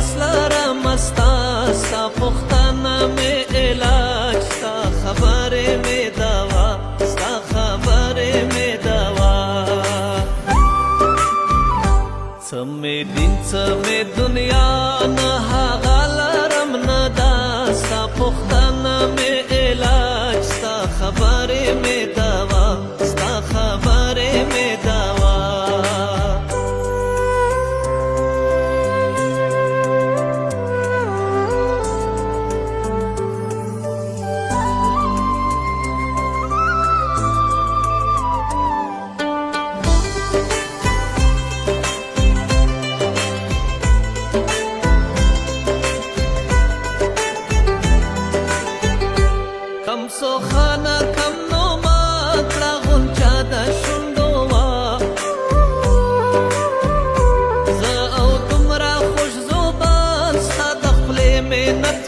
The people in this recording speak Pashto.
وصلره مستا ستا پختانه می علاج ستا خبرې می دوا ستا خبرې می دوا څه می دین څه می دنیا نه هغه لرم نه دا ستا پختانه می علاج ستا خبرې می دوا ستا خبرې می دوا کم سوخانه کم نوما کړه غونچه د شونډو وه زه او دومره خوش زوبان ستا د خولې محنت